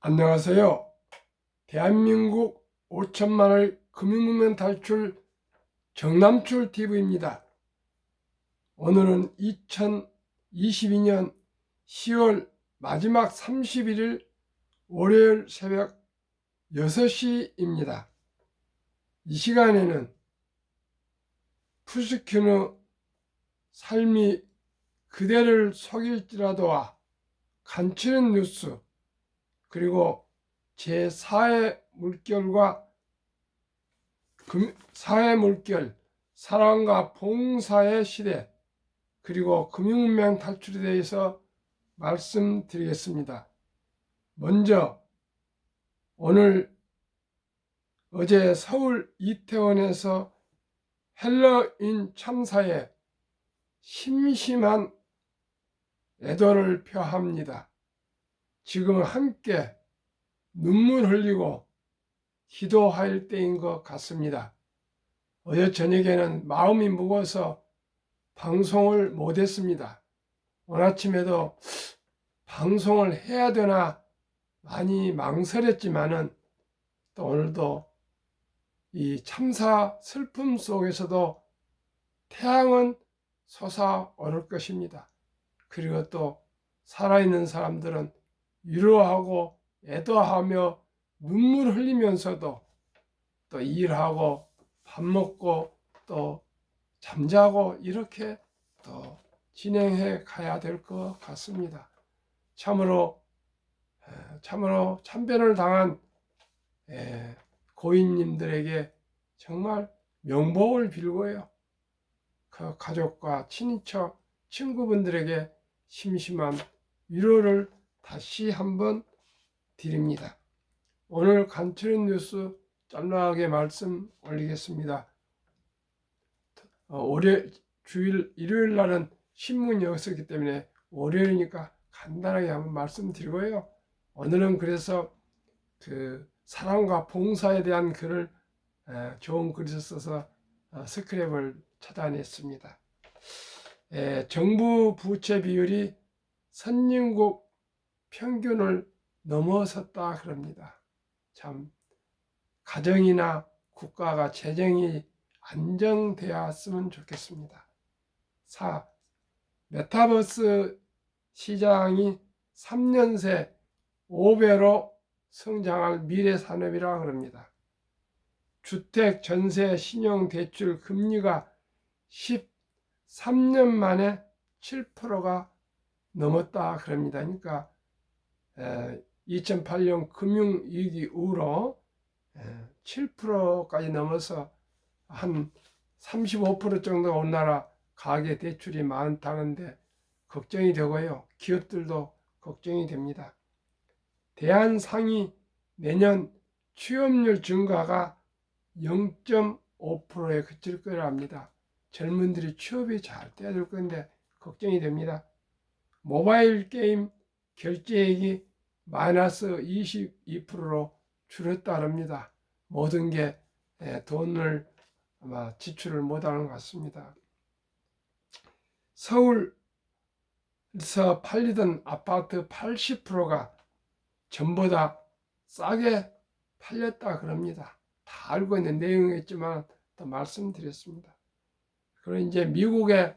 안녕하세요. 대한민국 5천만을 금융무명 탈출 정남출 TV입니다. 오늘은 2022년 10월 마지막 31일 월요일 새벽 6시입니다. 이 시간에는 푸스큐의 삶이 그대를 속일지라도와 간추린 뉴스, 그리고 제4의 물결과 사회 물결, 사랑과 봉사의 시대, 그리고 금융문명 탈출에 대해서 말씀드리겠습니다. 먼저 어제 서울 이태원에서 헬로윈 참사에 심심한 애도를 표합니다. 지금 함께 눈물 흘리고 기도할 때인 것 같습니다. 어제 저녁에는 마음이 무거워서 방송을 못했습니다. 오늘 아침에도 방송을 해야 되나 많이 망설였지만은 또 오늘도 이 참사 슬픔 속에서도 태양은 솟아오를 것입니다. 그리고 또 살아있는 사람들은 위로하고 애도하며 눈물 흘리면서도 또 일하고 밥 먹고 또 잠자고 이렇게 또 진행해 가야 될 것 같습니다. 참으로 참변을 당한 고인님들에게 정말 명복을 빌고요. 그 가족과 친인척, 친구분들에게 심심한 위로를 다시 한번 드립니다. 오늘 간추린 뉴스 짤막하게 말씀 올리겠습니다. 주일 일요일 날은 신문이 없었기 때문에 월요일이니까 간단하게 한번 말씀드리고요. 오늘은 그래서 그 사랑과 봉사에 대한 글을 좋은 글을 써서 스크랩을 찾아냈습니다. 정부 부채 비율이 선진국 평균을 넘어섰다 그럽니다. 참 가정이나 국가가 재정이 안정되었으면 좋겠습니다. 4. 메타버스 시장이 3년 새 5배로 성장할 미래 산업이라 그럽니다. 주택, 전세, 신용, 대출, 금리가 13년 만에 7%가 넘었다 그럽니다. 그러니까 2008년 금융위기 이후로 7%까지 넘어서 한 35% 정도가 우리나라 가계 대출이 많다는데 걱정이 되고요. 기업들도 걱정이 됩니다. 대한상이 내년 취업률 증가가 0.5%에 그칠 거라 합니다. 젊은들이 취업이 잘 돼야 될 건데 걱정이 됩니다. 모바일 게임 결제액이 마이너스 22%로 줄었다 합니다. 모든 게 돈을 아마 지출을 못하는 것 같습니다. 서울에서 팔리던 아파트 80%가 전보다 싸게 팔렸다 그럽니다. 다 알고 있는 내용이겠지만 또 말씀드렸습니다. 그리고 이제 미국의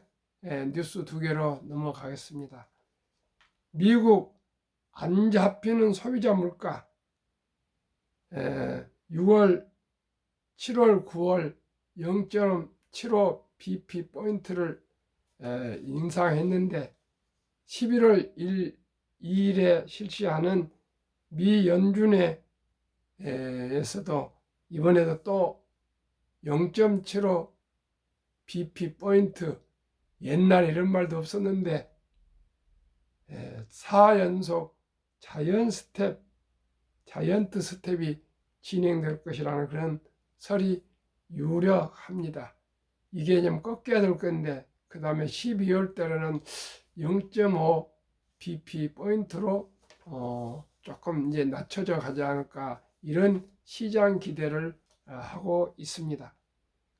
뉴스 두 개로 넘어가겠습니다. 미국 안 잡히는 소비자 물가 6월, 7월, 9월 0.75 bp 포인트를 인상했는데 11월 2일에 실시하는 미 연준회에서도 이번에도 또 0.75 bp 포인트, 옛날 이런 말도 없었는데 4연속 자이언트 스텝이 진행될 것이라는 그런 설이 유력합니다. 이게 좀 꺾여야 될 건데 그 다음에 12월 달에는 0.5 bp 포인트로 조금 이제 낮춰져 가지 않을까 이런 시장 기대를 하고 있습니다.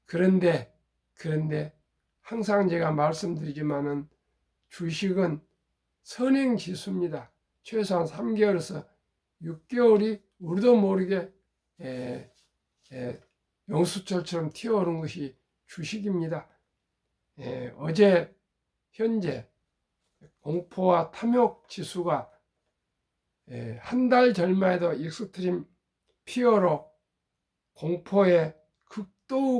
그런데 항상 제가 말씀드리지만은 주식은 선행지수입니다. 최소한 3개월에서 6개월이 우리도 모르게 용수철처럼 튀어오른 것이 주식입니다. 어제 현재 공포와 탐욕 지수가 한 달 전만 해도 익스트림 피어로 극도의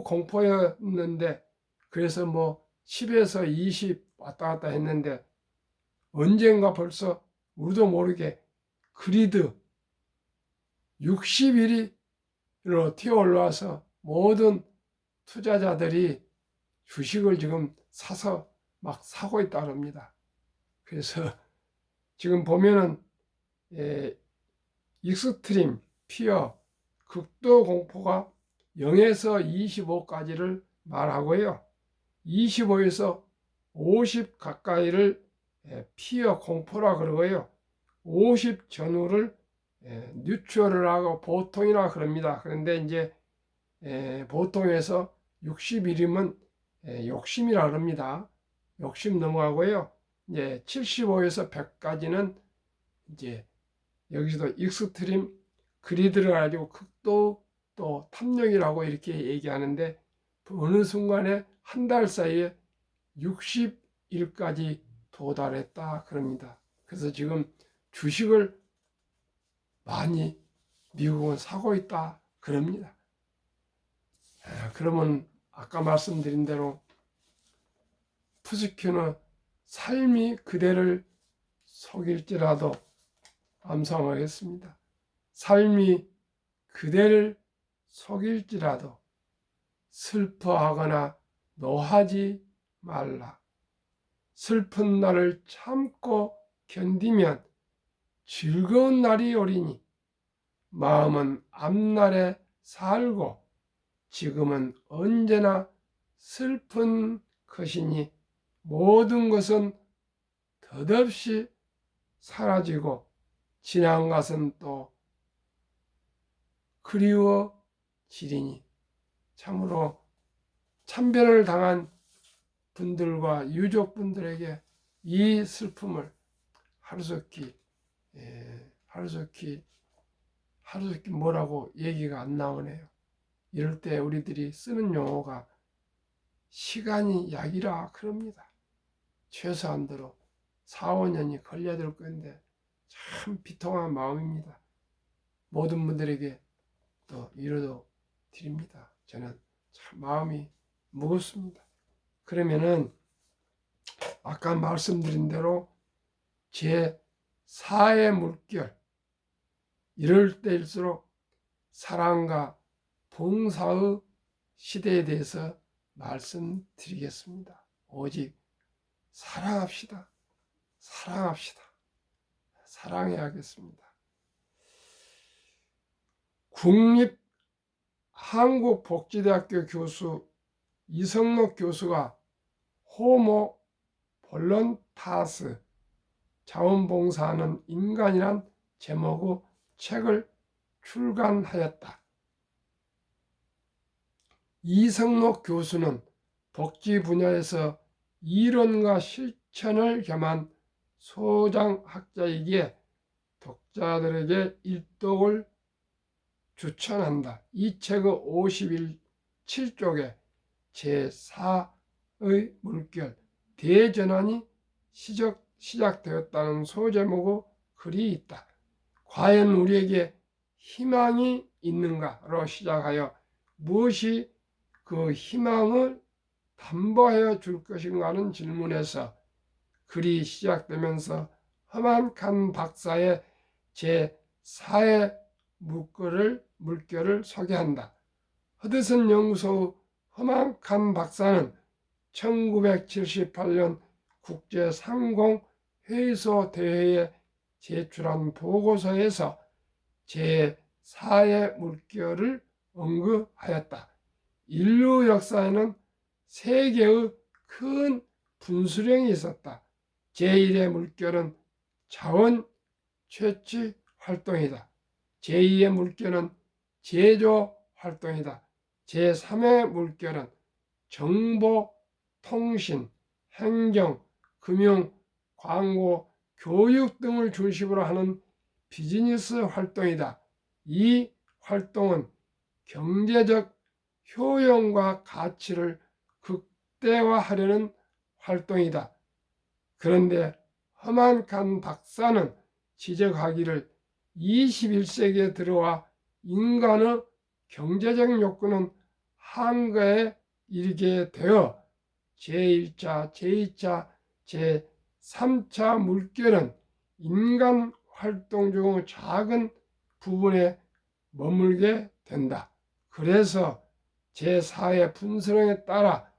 공포였는데, 그래서 뭐 10에서 20 왔다 갔다 했는데, 언젠가 벌써 우리도 모르게 그리드 60일로 튀어 올라와서 모든 투자자들이 주식을 지금 사서 막 사고 있다고 합니다. 그래서 지금 보면은 익스트림 피어 극도 공포가 0에서 25까지를 말하고요. 25에서 50 가까이를 피어 공포라 그러고요. 50 전후를 뉴트럴을 하고 보통이라 그럽니다. 그런데 이제 보통에서 60일이면 욕심이라 그럽니다. 욕심 넘어가고요. 이제 75에서 100까지는 이제 여기서도 익스트림 그리드를 가지고 극도 또 탐욕이라고 이렇게 얘기하는데, 어느 순간에 한 달 사이에 60일까지 도달했다 그럽니다. 그래서 지금 주식을 많이 미국은 사고 있다 그럽니다. 그러면 아까 말씀드린 대로 푸스큐는 삶이 그대를 속일지라도, 암송하겠습니다. 삶이 그대를 속일지라도 슬퍼하거나 노하지 말라. 슬픈 날을 참고 견디면 즐거운 날이 오리니, 마음은 앞날에 살고 지금은 언제나 슬픈 것이니, 모든 것은 덧없이 사라지고 지난 것은 또 그리워지리니. 참으로 참변을 당한 분들과 유족분들에게 이 슬픔을 하루속히 뭐라고 얘기가 안 나오네요. 이럴 때 우리들이 쓰는 용어가 시간이 약이라 그럽니다. 최소한도로 4, 5년이 걸려들 건데 참 비통한 마음입니다. 모든 분들에게 또 위로도 드립니다. 저는 참 마음이 무겁습니다. 그러면은 아까 말씀드린 대로 제 4의 물결, 이럴 때일수록 사랑과 봉사의 시대에 대해서 말씀드리겠습니다. 오직 사랑합시다. 사랑해야겠습니다. 국립한국복지대학교 교수 이성록 교수가 호모 볼런타스, 자원봉사하는 인간이란 제목의 책을 출간하였다. 이성록 교수는 복지 분야에서 이론과 실천을 겸한 소장학자이기에 독자들에게 일독을 추천한다. 이 책의 57쪽에 제4의 물결 대전환이 시작되었다는 소제목의 글이 있다. 과연 우리에게 희망이 있는가로 시작하여 무엇이 그 희망을 담보하여 줄 것인가 하는 질문에서 글이 시작되면서 험한 박사의 제4의 물결을 소개한다. 허드슨 연구소 험한 박사는 1978년 국제상공회의소 대회에 제출한 보고서에서 제4의 물결을 언급하였다. 인류 역사에는 세 개의 큰 분수령이 있었다. 제1의 물결은 자원 채취 활동이다. 제2의 물결은 제조 활동이다. 제3의 물결은 정보, 통신, 행정, 금융, 광고, 교육 등을 중심으로 하는 비즈니스 활동이다. 이 활동은 경제적 효용과 가치를 극대화하려는 활동이다. 그런데 험한 박사는 지적하기를 21세기에 들어와 인간의 경제적 욕구는 한계에 이르게 되어 제1차, 제2차, 제3차 물결은 인간 활동 중 작은 부분에 머물게 된다. 그래서 제4의 분수령에 따라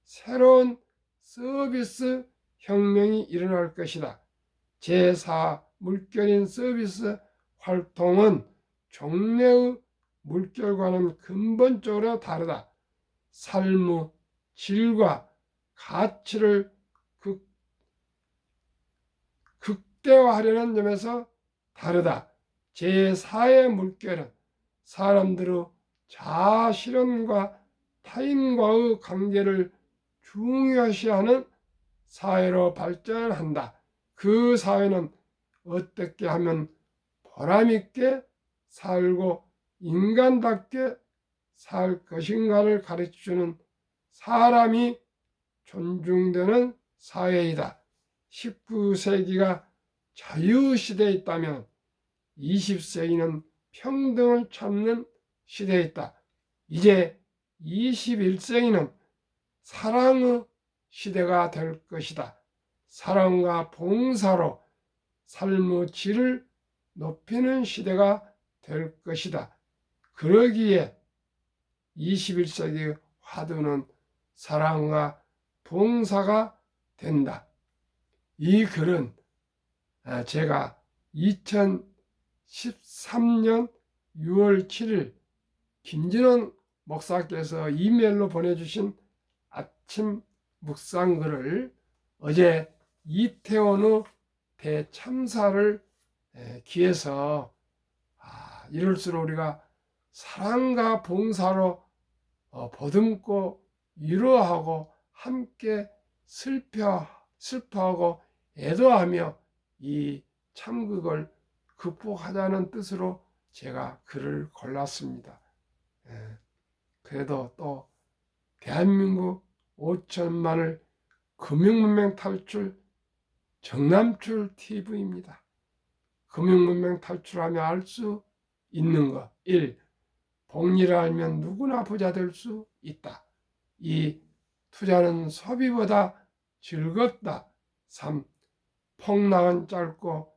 새로운 서비스 혁명이 일어날 것이다. 제4 물결인 서비스 활동은 종래의 물결과는 근본적으로 다르다. 삶의 질과 가치를 극대화하려는 점에서 다르다. 제4의 물결은 사람들의 자아 실현과 타인과의 관계를 중요시하는 사회로 발전한다. 그 사회는 어떻게 하면 보람있게 살고 인간답게 살 것인가를 가르쳐주는 사람이 존중되는 사회이다. 19세기가 자유시대에 있다면 20세기는 평등을 찾는 시대에 있다. 이제 21세기는 사랑의 시대가 될 것이다. 사랑과 봉사로 삶의 질을 높이는 시대가 될 것이다. 그러기에 21세기 화두는 사랑과 봉사가 된다. 이 글은 제가 2013년 6월 7일 김진원 목사께서 이메일로 보내주신 아침 묵상글을 어제 이태원의 대참사를 기해서 이럴수록 우리가 사랑과 봉사로 보듬고 위로하고 함께 슬퍼하고 애도하며 이 참극을 극복하자는 뜻으로 제가 글을 골랐습니다. 그래도 또 대한민국 5천만을 금융문명 탈출 정남출 TV입니다. 금융문명 탈출하며 알 수 있는 것. 1. 복리를 알면 누구나 부자 될 수 있다. 2. 투자는 소비보다 즐겁다. 3. 폭락은 짧고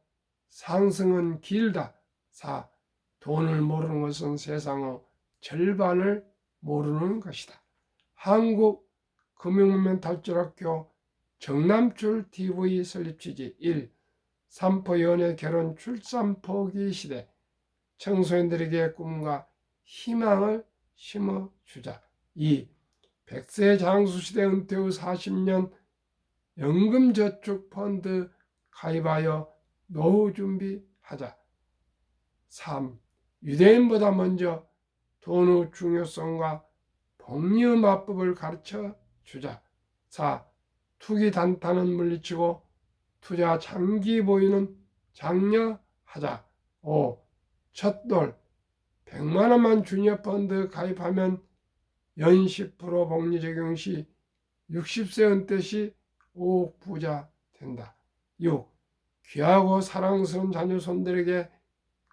상승은 길다. 4. 돈을 모르는 것은 세상의 절반을 모르는 것이다. 한국 금융문명 탈출학교 정남출 TV 설립 취지. 1. 삼포 연애 결혼 출산 포기 시대. 청소년들에게 꿈과 희망을 심어주자. 2. 100세 장수시대 은퇴 후 40년 연금저축펀드 가입하여 노후 준비하자. 3. 유대인보다 먼저 돈의 중요성과 복리의 마법을 가르쳐 주자. 4. 투기 단타는 물리치고 투자 장기 보유는 장려하자. 5. 첫돌 100만 원만 주니어 펀드 가입하면 연 10% 복리 적용 시 60세 은퇴 시 5억 부자 된다. 6. 귀하고 사랑스러운 자녀 손들에게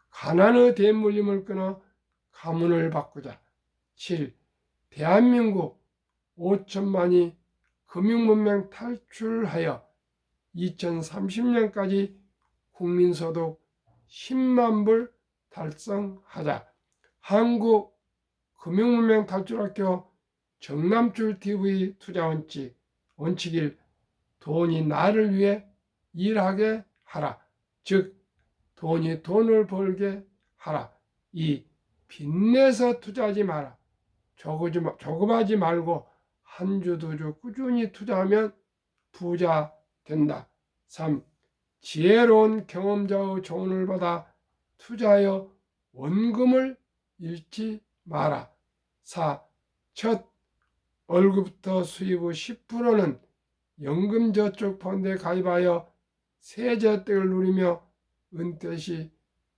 가난의 대물림을 끊어 가문을 바꾸자. 7. 대한민국 5천만이 금융문명 탈출하여 2030년까지 국민소득 10만 불 달성하자. 한국 금융문명 탈출학교 정남출 TV 투자 원칙 1. 돈이 나를 위해 일하게 하라. 즉 돈이 돈을 벌게 하라. 2. 빚내서 투자하지 마라. 조급하지 말고 한 주 두 주 꾸준히 투자하면 부자 된다. 3. 지혜로운 경험자의 조언을 받아 투자하여 원금을 잃지 마라. 4. 첫 월급부터 수입의 10%는 연금저축펀드에 가입하여 세제 혜택을 누리며 은퇴 시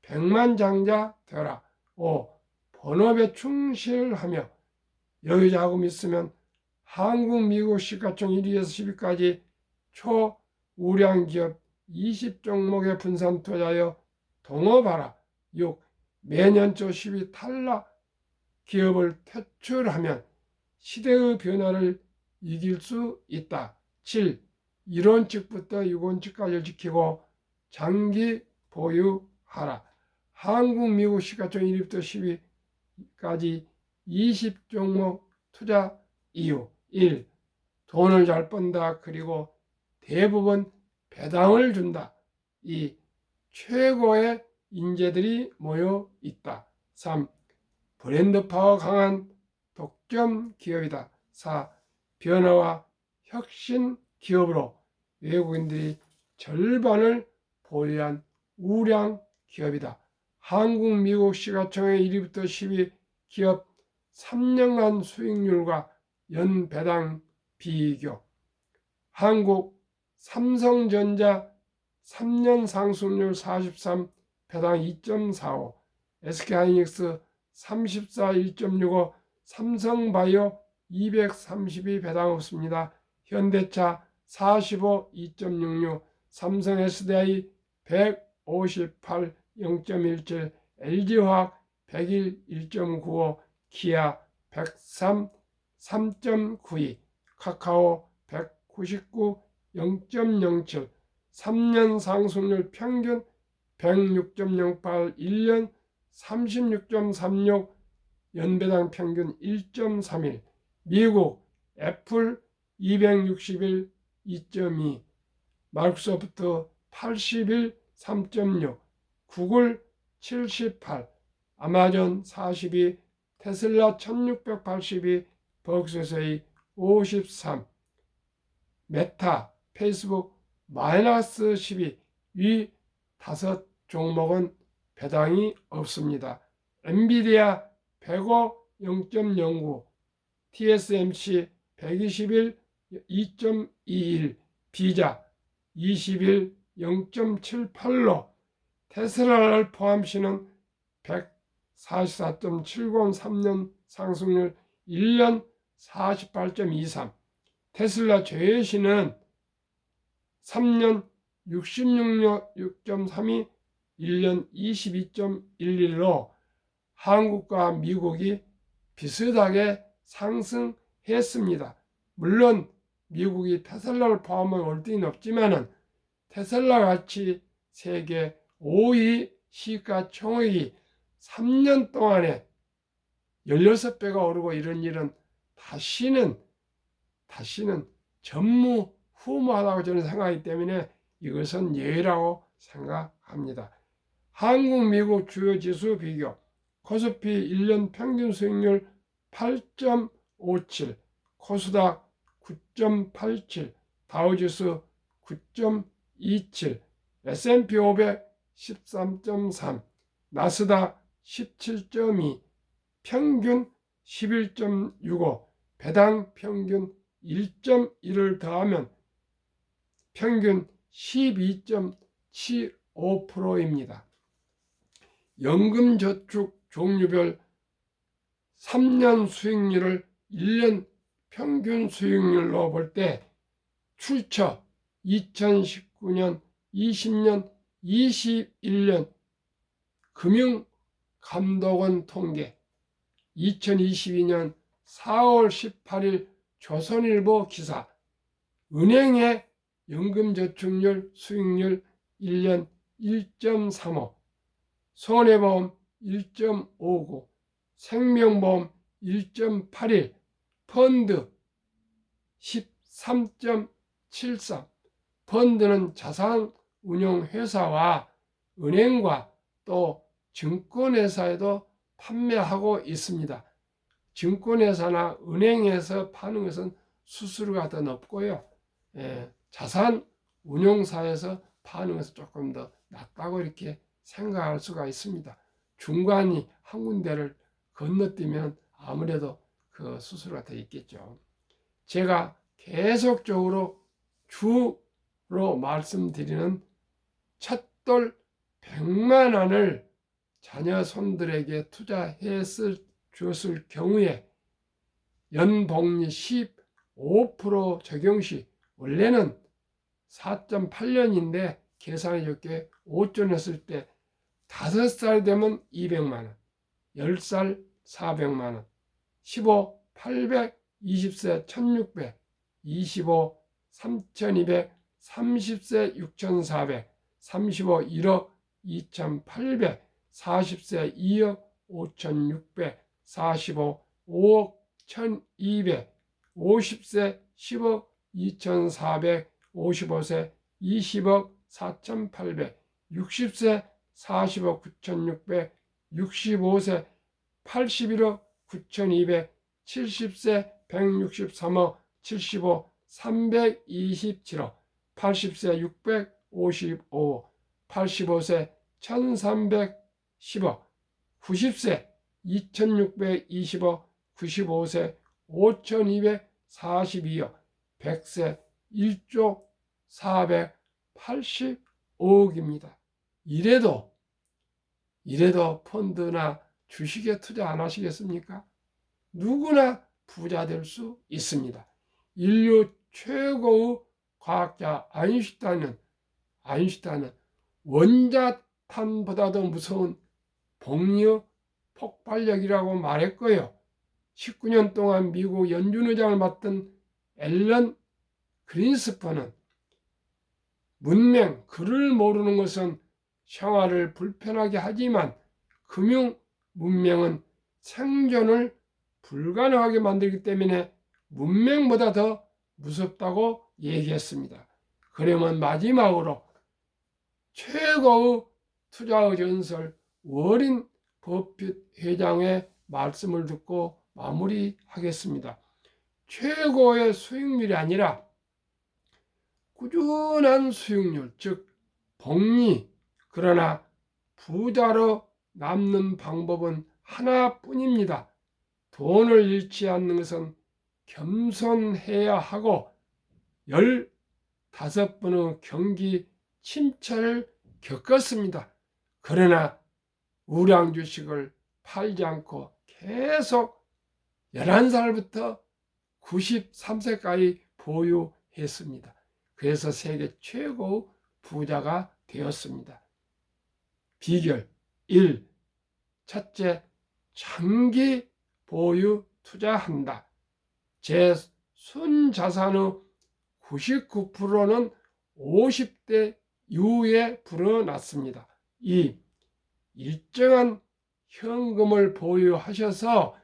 백만장자 되라. 5. 본업에 충실하며 여유자금 있으면 한국, 미국 시가총 1위에서 10위까지 초우량 기업 20종목에 분산 투자하여 동업하라. 6. 매년 초 10위 탈락 기업을 퇴출하면 시대의 변화를 이길 수 있다. 7. 이론칙부터 유권칙까지 지키고 장기 보유하라. 한국, 미국 시가총 1위부터 10위까지 20종목 투자 이유. 1. 돈을 잘 번다. 그리고 대부분 배당을 준다. 2. 최고의 인재들이 모여 있다. 3. 브랜드 파워 강한 독점 기업이다. 4. 변화와 혁신 기업으로 외국인들이 절반을 보유한 우량 기업이다. 한국, 미국 시가총의 1위부터 10위 기업 3년간 수익률과 연배당 비교. 한국 삼성전자 3년 상승률 43, 배당 2.45, SK하이닉스 34, 1.65, 삼성바이오 232 배당 없습니다. 현대차 45, 2.66, 삼성 SDI 158, 0.17, LG화학 101, 1.95, 기아 103, 3.92, 카카오 199, 0.07, 3년 상승률 평균 106.08, 1년 36.36, 연배당 평균 1.31, 미국 애플 261, 2.2, 마이크로소프트 81, 3.6, 구글 78, 아마존 42, 테슬라 1682, 버크셔세이 53, 메타, 페이스북 마이너스 12, 위 5 종목은 배당이 없습니다. 엔비디아 105, 0.09, TSMC 121, 2.21, 비자 21, 0.78로 테슬라를 포함시는 144.70, 3년 상승률 1년 48.23, 테슬라 제외시는 3년 66.32, 1년 22.11로 한국과 미국이 비슷하게 상승했습니다. 물론 미국이 테슬라를 포함한 월등히 높지만은 테슬라 같이 세계 5위 시가총액이 3년 동안에 16배가 오르고 이런 일은 다시는 전무후무하다고 저는 생각하기 때문에 이것은 예외라고 생각합니다. 한국, 미국 주요 지수 비교. 코스피 1년 평균 수익률 8.57, 코스닥 9.87, 다우지수 9.27, S&P 500 13.3, 나스닥 17.2, 평균 11.65, 배당 평균 1.1을 더하면 평균 12.75%입니다. 연금저축 종류별 3년 수익률을 1년 평균 수익률로 볼 때 출처 2019년, 20년, 21년 금융감독원 통계, 2022년 4월 18일 조선일보 기사, 은행의 연금저축률 수익률 1년 1.35, 손해보험 1.59, 생명보험 1.81, 펀드 13.73, 펀드는 자산운용회사와 은행과 또 증권회사에도 판매하고 있습니다. 증권회사나 은행에서 파는 것은 수수료가 더 높고요. 자산운용사에서 파는 것은 조금 더 낫다고 이렇게 생각할 수가 있습니다. 중간이 한 군데를 건너뛰면 아무래도 그 수수료가 더 있겠죠. 제가 계속적으로 주로 말씀드리는 첫돌 100만 원을 자녀 손들에게 투자해 주었을 경우에 연복리 15% 적용 시 원래는 4.8년인데 계산해 줄게 5조 냈을 때 5살 되면 200만 원, 10살 400만 원, 15, 800, 20세 1600, 25, 3200, 30세 6400, 35, 1억 2800, 40세 2억 5600, 45, 5억 1200, 50세 10억 2400, 55세 20억 4800, 60세 40억 9600, 65세 81억 9200, 70세 163억 75, 327억, 80세 655억, 85세 1310억, 90세 2620억, 95세 5242억, 100세 1조 480억입니다. 이래도 펀드나 주식에 투자 안 하시겠습니까? 누구나 부자 될 수 있습니다. 인류 최고의 과학자 아인슈타인은 원자탄보다도 무서운 복리의 폭발력이라고 말했고요. 19년 동안 미국 연준의장을 맡은 앨런 그린스퍼는 글을 모르는 것은 생활을 불편하게 하지만 금융 문명은 생존을 불가능하게 만들기 때문에 문명보다 더 무섭다고 얘기했습니다. 그러면 마지막으로 최고의 투자의 전설 워린 버핏 회장의 말씀을 듣고 마무리하겠습니다. 최고의 수익률이 아니라 꾸준한 수익률, 즉 복리, 그러나 부자로 남는 방법은 하나뿐입니다. 돈을 잃지 않는 것은 겸손해야 하고 15번의 경기 침체를 겪었습니다. 그러나 우량 주식을 팔지 않고 계속 11살부터 93세까지 보유했습니다. 그래서 세계 최고 부자가 되었습니다. 비결 1. 첫째, 장기 보유 투자한다. 제 순자산의 99%는 50대 이후에 불어났습니다. 2. 일정한 현금을 보유하셔서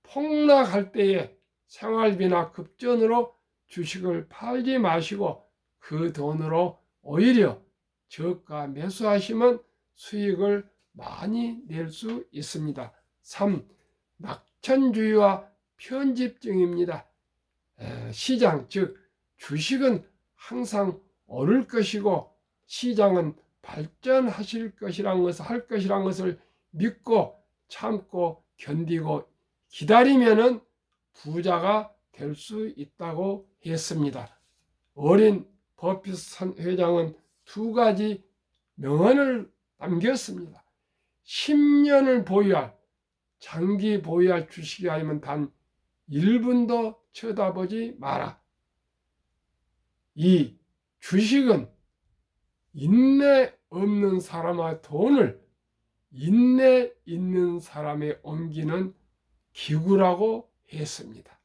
폭락할 때에 생활비나 급전으로 주식을 팔지 마시고 그 돈으로 오히려 저가 매수하시면 수익을 많이 낼 수 있습니다. 3. 낙천주의와 편집증입니다. 시장, 즉 주식은 항상 오를 것이고 시장은 발전하실 것이란 것을 믿고 참고 견디고 기다리면은 부자가 될 수 있다고 했습니다. 워린 버핏 회장은 2가지 명언을 남겼습니다. 10년을 장기 보유할 주식이 아니면 단 1분도 쳐다보지 마라. 2. 주식은 인내 없는 사람의 돈을 인내 있는 사람에 옮기는 기구라고 했습니다.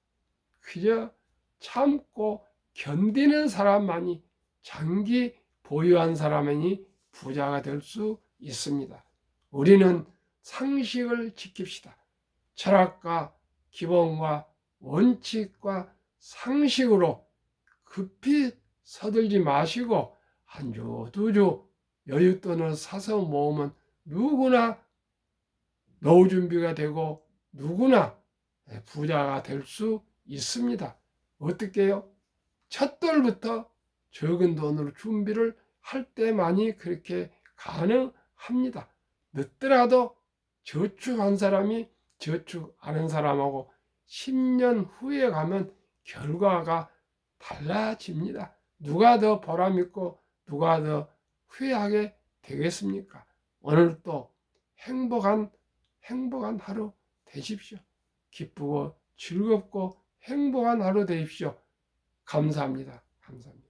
그저 참고 견디는 사람만이 장기 보유한 사람이 부자가 될 수 있습니다. 우리는 상식을 지킵시다. 철학과 기본과 원칙과 상식으로 급히 서둘지 마시고 한 주, 2주 여윳돈을 사서 모으면 누구나 노후 준비가 되고 누구나 부자가 될 수 있습니다. 어떻게요? 첫 돌부터 적은 돈으로 준비를 할 때만이 그렇게 가능합니다. 늦더라도 저축한 사람이 저축하는 사람하고 10년 후에 가면 결과가 달라집니다. 누가 더 보람 있고 누가 더 후회하게 되겠습니까? 오늘 또 행복한 하루 되십시오. 기쁘고 즐겁고 행복한 하루 되십시오. 감사합니다. 감사합니다.